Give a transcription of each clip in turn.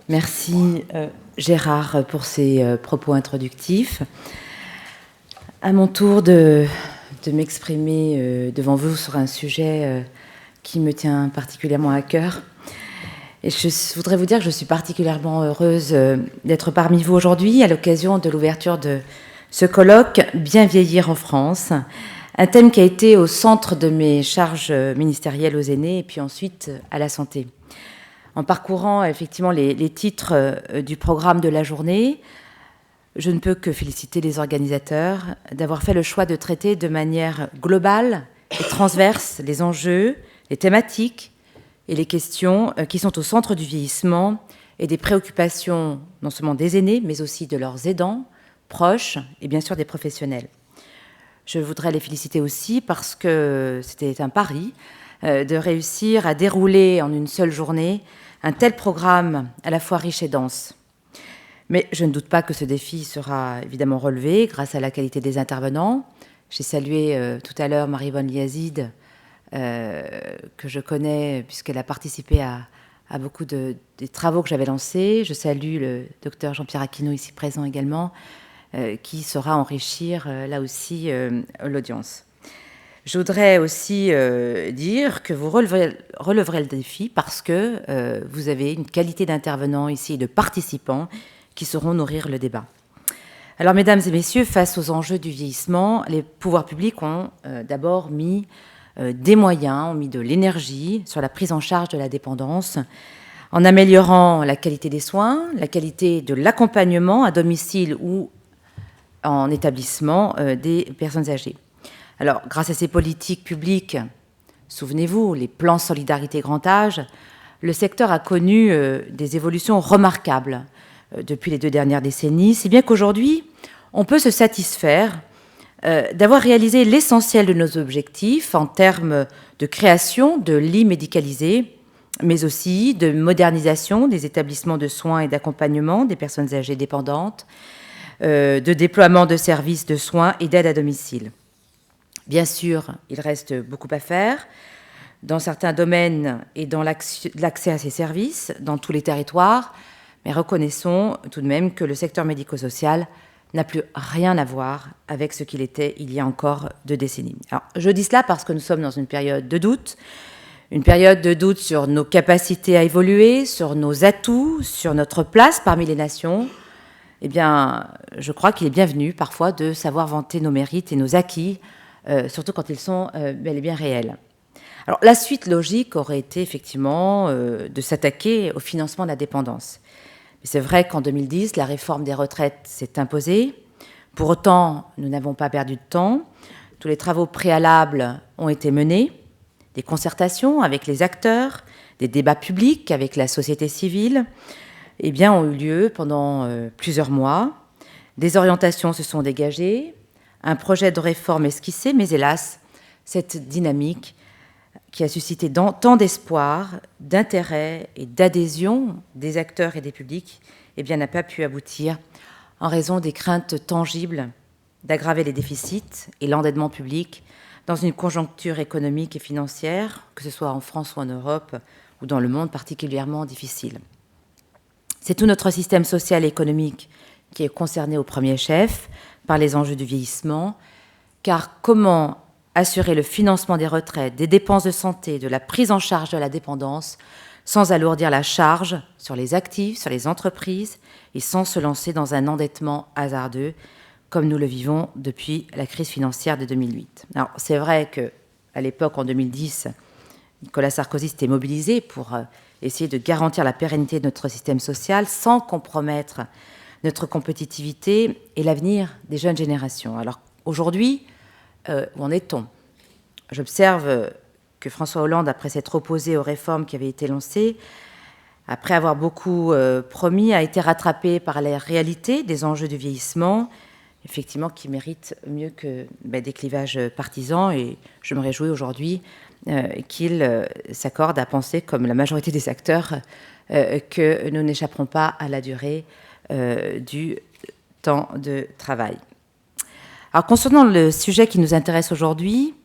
Merci Gérard pour ces propos introductifs. À mon tour de m'exprimer devant vous sur un sujet qui me tient particulièrement à cœur. Et je voudrais vous dire que je suis particulièrement heureuse d'être parmi vous aujourd'hui à l'occasion de l'ouverture de ce colloque « Bien vieillir en France », un thème qui a été au centre de mes charges ministérielles aux aînés et puis ensuite à la santé. En parcourant effectivement les titres du programme de la journée, je ne peux que féliciter les organisateurs d'avoir fait le choix de traiter de manière globale et transverse les enjeux, les thématiques et les questions qui sont au centre du vieillissement et des préoccupations non seulement des aînés, mais aussi de leurs aidants, proches et bien sûr des professionnels. Je voudrais les féliciter aussi parce que c'était un pari de réussir à dérouler en une seule journée un tel programme à la fois riche et dense. Mais je ne doute pas que ce défi sera évidemment relevé grâce à la qualité des intervenants. J'ai salué tout à l'heure Marie-Vonne Liazide, que je connais puisqu'elle a participé à beaucoup des travaux que j'avais lancés. Je salue le docteur Jean-Pierre Aquino, ici présent également, qui saura enrichir là aussi l'audience. Je voudrais aussi dire que vous releverez le défi parce que vous avez une qualité d'intervenants ici et de participants qui sauront nourrir le débat. Alors, mesdames et messieurs, face aux enjeux du vieillissement, les pouvoirs publics ont d'abord mis des moyens, ont mis de l'énergie sur la prise en charge de la dépendance, en améliorant la qualité des soins, la qualité de l'accompagnement à domicile ou en établissement des personnes âgées. Alors, grâce à ces politiques publiques, souvenez-vous, les plans Solidarité Grand Âge, le secteur a connu des évolutions remarquables depuis les 2 dernières décennies, si bien qu'aujourd'hui, on peut se satisfaire d'avoir réalisé l'essentiel de nos objectifs en termes de création de lits médicalisés, mais aussi de modernisation des établissements de soins et d'accompagnement des personnes âgées dépendantes, de déploiement de services de soins et d'aide à domicile. Bien sûr, il reste beaucoup à faire dans certains domaines et dans l'accès à ces services, dans tous les territoires, mais reconnaissons tout de même que le secteur médico-social n'a plus rien à voir avec ce qu'il était il y a encore 2 décennies. Alors, je dis cela parce que nous sommes dans une période de doute sur nos capacités à évoluer, sur nos atouts, sur notre place parmi les nations. Eh bien, je crois qu'il est bienvenu parfois de savoir vanter nos mérites et nos acquis, surtout quand ils sont bel et bien réels. Alors, la suite logique aurait été effectivement de s'attaquer au financement de la dépendance. Mais c'est vrai qu'en 2010, la réforme des retraites s'est imposée. Pour autant, nous n'avons pas perdu de temps. Tous les travaux préalables ont été menés, des concertations avec les acteurs, des débats publics avec la société civile, ont eu lieu pendant plusieurs mois. Des orientations se sont dégagées, un projet de réforme esquissé, mais hélas, cette dynamique qui a suscité tant d'espoir, d'intérêt et d'adhésion des acteurs et des publics, n'a pas pu aboutir en raison des craintes tangibles d'aggraver les déficits et l'endettement public dans une conjoncture économique et financière, que ce soit en France ou en Europe ou dans le monde, particulièrement difficile. C'est tout notre système social et économique qui est concerné au premier chef par les enjeux du vieillissement, car comment assurer le financement des retraites, des dépenses de santé, de la prise en charge de la dépendance, sans alourdir la charge sur les actifs, sur les entreprises, et sans se lancer dans un endettement hasardeux, comme nous le vivons depuis la crise financière de 2008. Alors, c'est vrai qu'à l'époque, en 2010, Nicolas Sarkozy s'était mobilisé pour essayer de garantir la pérennité de notre système social sans compromettre notre compétitivité et l'avenir des jeunes générations. Alors, aujourd'hui, où en est-on ? J'observe que François Hollande, après s'être opposé aux réformes qui avaient été lancées, après avoir beaucoup promis, a été rattrapé par la réalité des enjeux du vieillissement, effectivement, qui méritent mieux que des clivages partisans. Et je me réjouis aujourd'hui qu'il s'accorde à penser, comme la majorité des acteurs, que nous n'échapperons pas à la durée du temps de travail. Alors, concernant le sujet qui nous intéresse aujourd'hui,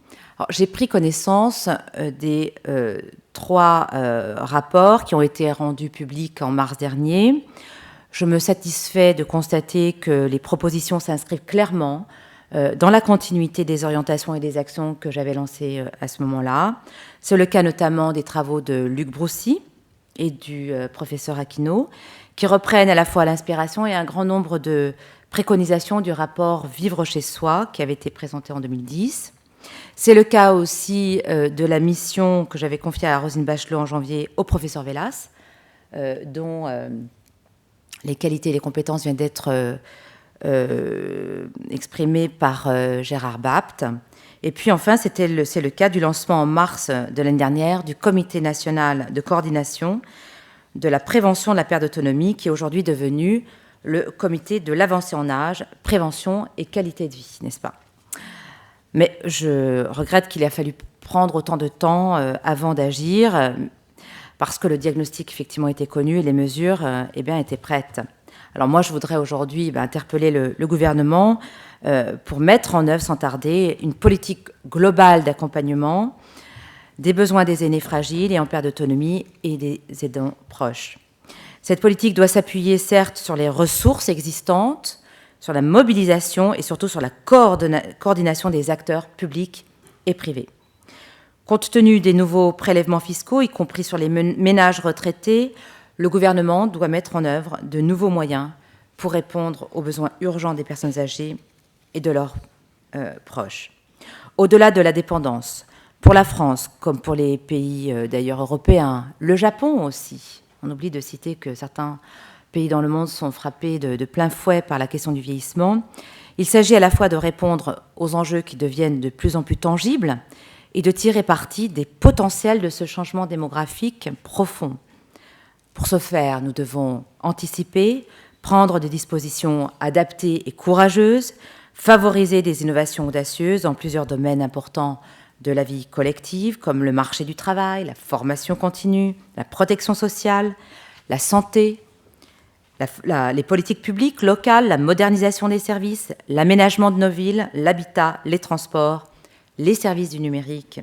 j'ai pris connaissance des 3 rapports qui ont été rendus publics en mars dernier. Je me satisfais de constater que les propositions s'inscrivent clairement dans la continuité des orientations et des actions que j'avais lancées à ce moment-là. C'est le cas notamment des travaux de Luc Broussy et du professeur Aquino, qui reprennent à la fois l'inspiration et un grand nombre de préconisations du rapport Vivre chez soi, qui avait été présenté en 2010. C'est le cas aussi de la mission que j'avais confiée à Roselyne Bachelot en janvier au professeur Vélas, dont les qualités et les compétences viennent d'être exprimées par Gérard Bapt. Et puis enfin, c'est le cas du lancement en mars de l'année dernière du Comité national de coordination de la prévention de la perte d'autonomie, qui est aujourd'hui devenu le comité de l'avancée en âge, prévention et qualité de vie, n'est-ce pas? Mais je regrette qu'il ait fallu prendre autant de temps avant d'agir, parce que le diagnostic effectivement était connu et les mesures étaient prêtes. Alors moi, je voudrais aujourd'hui interpeller le gouvernement pour mettre en œuvre sans tarder une politique globale d'accompagnement des besoins des aînés fragiles et en perte d'autonomie et des aidants proches. Cette politique doit s'appuyer certes sur les ressources existantes, sur la mobilisation et surtout sur la coordination des acteurs publics et privés. Compte tenu des nouveaux prélèvements fiscaux, y compris sur les ménages retraités, le gouvernement doit mettre en œuvre de nouveaux moyens pour répondre aux besoins urgents des personnes âgées et de leurs proches. Au-delà de la dépendance, pour la France, comme pour les pays d'ailleurs européens, le Japon aussi, on oublie de citer que certains pays dans le monde sont frappés de plein fouet par la question du vieillissement, il s'agit à la fois de répondre aux enjeux qui deviennent de plus en plus tangibles et de tirer parti des potentiels de ce changement démographique profond. Pour ce faire, nous devons anticiper, prendre des dispositions adaptées et courageuses, favoriser des innovations audacieuses dans plusieurs domaines importants de la vie collective, comme le marché du travail, la formation continue, la protection sociale, la santé, les politiques publiques locales, la modernisation des services, l'aménagement de nos villes, l'habitat, les transports, les services du numérique.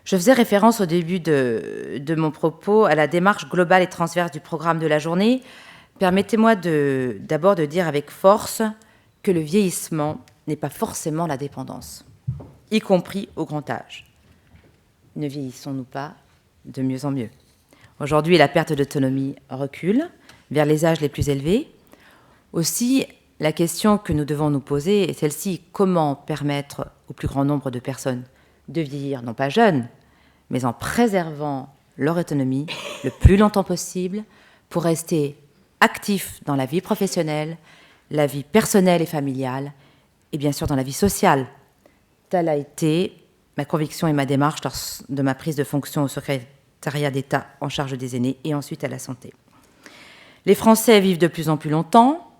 Je faisais référence au début de mon propos à la démarche globale et transverse du programme de la journée. Permettez-moi d'abord de dire avec force que le vieillissement n'est pas forcément la dépendance, y compris au grand âge. Ne vieillissons-nous pas de mieux en mieux? Aujourd'hui, la perte d'autonomie recule vers les âges les plus élevés. Aussi, la question que nous devons nous poser est celle-ci: comment permettre au plus grand nombre de personnes de vieillir, non pas jeunes, mais en préservant leur autonomie le plus longtemps possible pour rester actifs dans la vie professionnelle, la vie personnelle et familiale, et bien sûr dans la vie sociale. Telle a été ma conviction et ma démarche lors de ma prise de fonction au secrétariat d'État en charge des aînés et ensuite à la santé. Les Français vivent de plus en plus longtemps.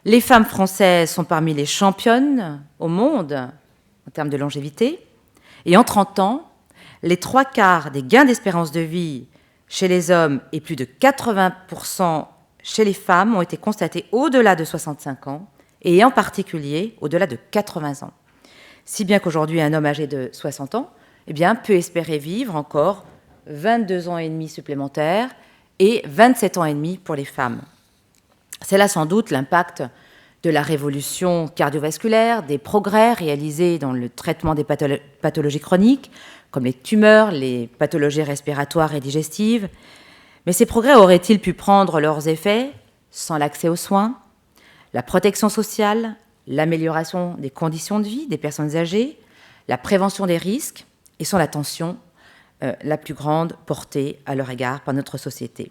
Les femmes françaises sont parmi les championnes au monde en termes de longévité. Et en 30 ans, les 3/4 des gains d'espérance de vie chez les hommes et plus de 80% chez les femmes ont été constatés au-delà de 65 ans et en particulier au-delà de 80 ans. Si bien qu'aujourd'hui, un homme âgé de 60 ans peut espérer vivre encore 22 ans et demi supplémentaires et 27 ans et demi pour les femmes. C'est là sans doute l'impact de la révolution cardiovasculaire, des progrès réalisés dans le traitement des pathologies chroniques, comme les tumeurs, les pathologies respiratoires et digestives. Mais ces progrès auraient-ils pu prendre leurs effets sans l'accès aux soins, la protection sociale, l'amélioration des conditions de vie des personnes âgées, la prévention des risques et sans l'attention la plus grande portée à leur égard par notre société?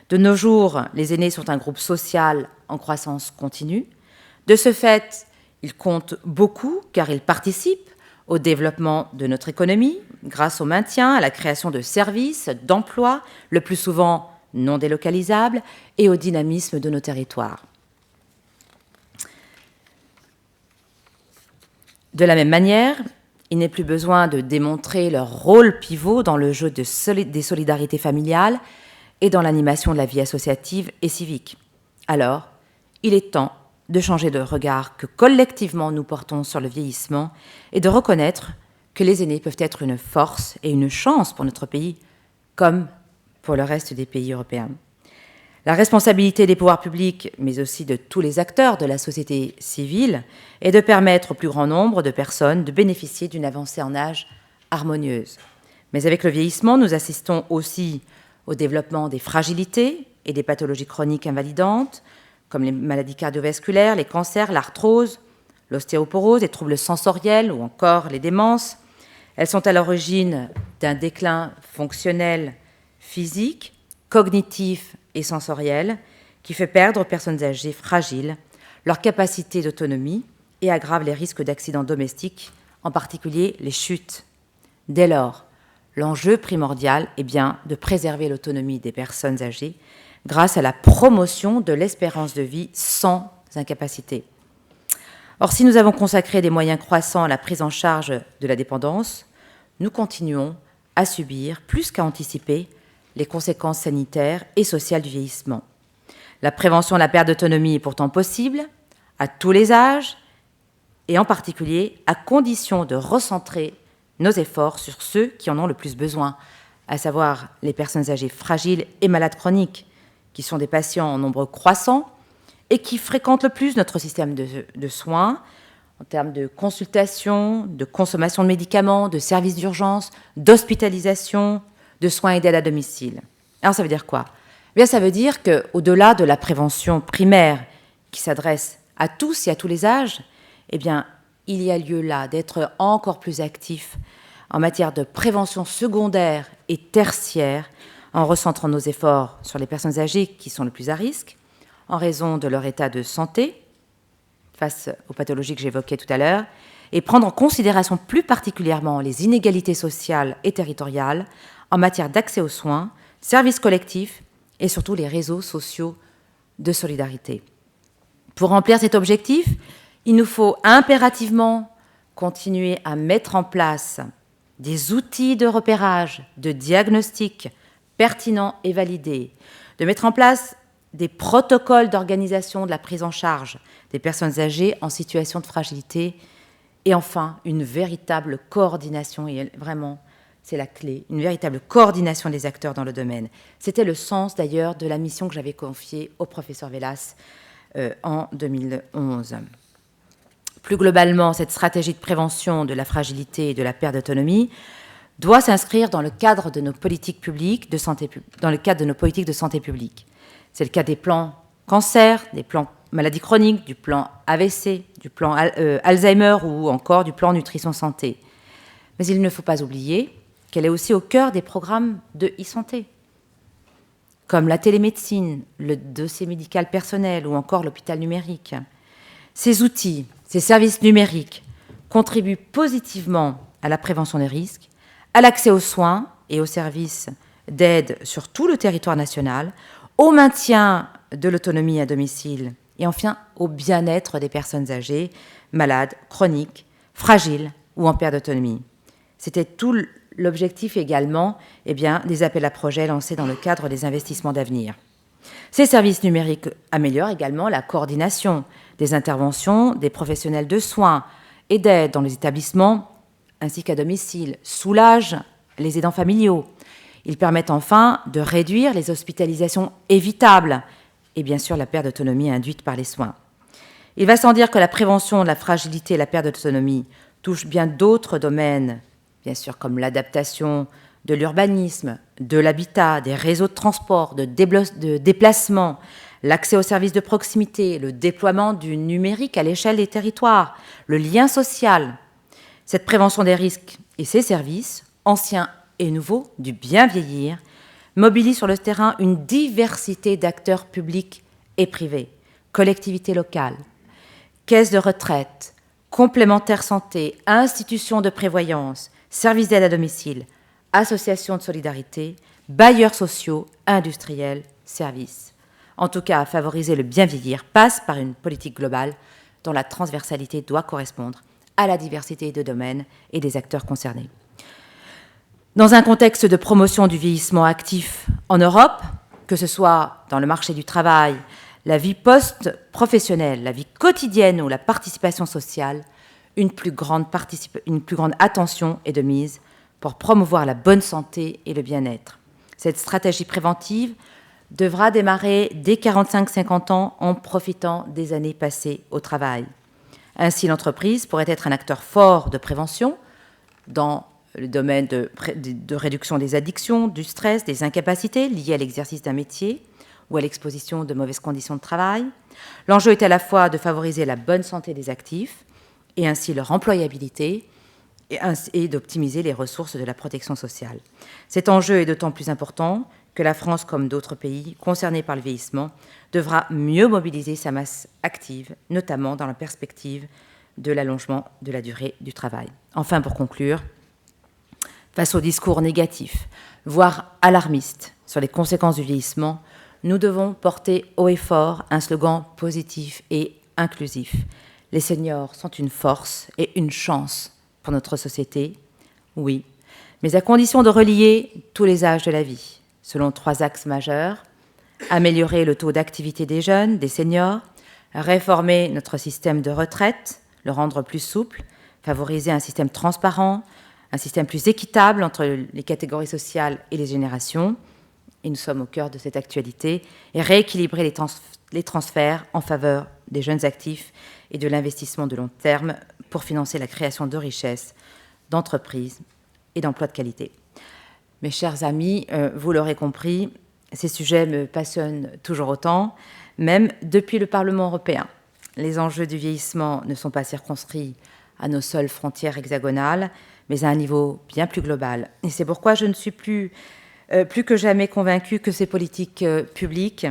De nos jours, les aînés sont un groupe social en croissance continue. De ce fait, ils comptent beaucoup car ils participent au développement de notre économie grâce au maintien, à la création de services, d'emplois, le plus souvent non délocalisables, et au dynamisme de nos territoires. De la même manière, il n'est plus besoin de démontrer leur rôle pivot dans le jeu des solidarités familiales et dans l'animation de la vie associative et civique. Alors, il est temps de changer de regard que collectivement nous portons sur le vieillissement et de reconnaître que les aînés peuvent être une force et une chance pour notre pays, comme pour le reste des pays européens. La responsabilité des pouvoirs publics, mais aussi de tous les acteurs de la société civile, est de permettre au plus grand nombre de personnes de bénéficier d'une avancée en âge harmonieuse. Mais avec le vieillissement, nous assistons aussi au développement des fragilités et des pathologies chroniques invalidantes, comme les maladies cardiovasculaires, les cancers, l'arthrose, l'ostéoporose, les troubles sensoriels ou encore les démences. Elles sont à l'origine d'un déclin fonctionnel, physique, cognitif et sensoriel qui fait perdre aux personnes âgées fragiles leur capacité d'autonomie et aggrave les risques d'accidents domestiques, en particulier les chutes. Dès lors, l'enjeu primordial est bien de préserver l'autonomie des personnes âgées grâce à la promotion de l'espérance de vie sans incapacité. Or, si nous avons consacré des moyens croissants à la prise en charge de la dépendance, nous continuons à subir, plus qu'à anticiper, les conséquences sanitaires et sociales du vieillissement. La prévention de la perte d'autonomie est pourtant possible, à tous les âges, et en particulier à condition de recentrer nos efforts sur ceux qui en ont le plus besoin, à savoir les personnes âgées fragiles et malades chroniques, qui sont des patients en nombre croissant et qui fréquentent le plus notre système de soins, en termes de consultation, de consommation de médicaments, de services d'urgence, d'hospitalisation, de soins et d'aide à domicile. Alors ça veut dire quoi ? Eh bien, ça veut dire qu'au-delà de la prévention primaire qui s'adresse à tous et à tous les âges, eh bien, il y a lieu là d'être encore plus actif en matière de prévention secondaire et tertiaire, en recentrant nos efforts sur les personnes âgées qui sont le plus à risque, en raison de leur état de santé, face aux pathologies que j'évoquais tout à l'heure, et prendre en considération plus particulièrement les inégalités sociales et territoriales en matière d'accès aux soins, services collectifs et surtout les réseaux sociaux de solidarité. Pour remplir cet objectif, il nous faut impérativement continuer à mettre en place des outils de repérage, de diagnostic pertinents et validés, de mettre en place des protocoles d'organisation de la prise en charge des personnes âgées en situation de fragilité et enfin une véritable coordination, et vraiment c'est la clé, une véritable coordination des acteurs dans le domaine. C'était le sens d'ailleurs de la mission que j'avais confiée au professeur Vélas en 2011. Plus globalement, cette stratégie de prévention de la fragilité et de la perte d'autonomie doit s'inscrire dans le cadre de nos politiques publiques de santé, dans le cadre de nos politiques de santé publique. C'est le cas des plans cancer, des plans maladies chroniques, du plan AVC, du plan Alzheimer ou encore du plan nutrition santé. Mais il ne faut pas oublier qu'elle est aussi au cœur des programmes de e-santé, comme la télémédecine, le dossier médical personnel ou encore l'hôpital numérique. Ces outils, ces services numériques contribuent positivement à la prévention des risques, à l'accès aux soins et aux services d'aide sur tout le territoire national, au maintien de l'autonomie à domicile et enfin au bien-être des personnes âgées, malades, chroniques, fragiles ou en perte d'autonomie. C'était tout l'objectif également des appels à projets lancés dans le cadre des investissements d'avenir. Ces services numériques améliorent également la coordination des interventions des professionnels de soins et d'aide dans les établissements ainsi qu'à domicile, soulagent les aidants familiaux. Ils permettent enfin de réduire les hospitalisations évitables et bien sûr la perte d'autonomie induite par les soins. Il va sans dire que la prévention de la fragilité et la perte d'autonomie touche bien d'autres domaines, bien sûr comme l'adaptation de l'urbanisme, de l'habitat, des réseaux de transport, de déplacement, l'accès aux services de proximité, le déploiement du numérique à l'échelle des territoires, le lien social. Cette prévention des risques et ces services, anciens et nouveaux, du bien vieillir, mobilisent sur le terrain une diversité d'acteurs publics et privés, collectivités locales, caisses de retraite, complémentaires santé, institutions de prévoyance, services d'aide à domicile, associations de solidarité, bailleurs sociaux, industriels, services. En tout cas, favoriser le bien vieillir passe par une politique globale dont la transversalité doit correspondre à la diversité de domaines et des acteurs concernés. Dans un contexte de promotion du vieillissement actif en Europe, que ce soit dans le marché du travail, la vie post-professionnelle, la vie quotidienne ou la participation sociale, une plus grande attention est de mise pour promouvoir la bonne santé et le bien-être. Cette stratégie préventive devra démarrer dès 45-50 ans en profitant des années passées au travail. Ainsi, l'entreprise pourrait être un acteur fort de prévention dans le domaine de réduction des addictions, du stress, des incapacités liées à l'exercice d'un métier ou à l'exposition de mauvaises conditions de travail. L'enjeu est à la fois de favoriser la bonne santé des actifs et ainsi leur employabilité et d'optimiser les ressources de la protection sociale. Cet enjeu est d'autant plus important que la France, comme d'autres pays concernés par le vieillissement, devra mieux mobiliser sa masse active, notamment dans la perspective de l'allongement de la durée du travail. Enfin, pour conclure, face aux discours négatifs, voire alarmistes, sur les conséquences du vieillissement, nous devons porter haut et fort un slogan positif et inclusif. Les seniors sont une force et une chance pour notre société, oui, mais à condition de relier tous les âges de la vie, selon 3 axes majeurs: améliorer le taux d'activité des jeunes, des seniors, réformer notre système de retraite, le rendre plus souple, favoriser un système transparent, un système plus équitable entre les catégories sociales et les générations, et nous sommes au cœur de cette actualité, et rééquilibrer les transferts en faveur des jeunes actifs et de l'investissement de long terme pour financer la création de richesses, d'entreprises et d'emplois de qualité. Mes chers amis, vous l'aurez compris, ces sujets me passionnent toujours autant, même depuis le Parlement européen. Les enjeux du vieillissement ne sont pas circonscrits à nos seules frontières hexagonales, mais à un niveau bien plus global. Et c'est pourquoi je ne suis plus que jamais convaincue que ces politiques publiques,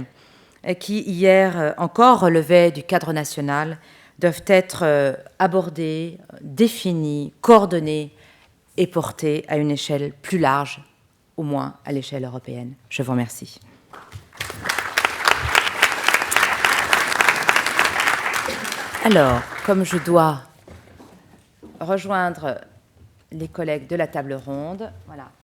qui hier encore relevaient du cadre national, doivent être abordées, définies, coordonnées et portées à une échelle plus large, au moins à l'échelle européenne. Je vous remercie. Alors, comme je dois rejoindre les collègues de la table ronde, voilà.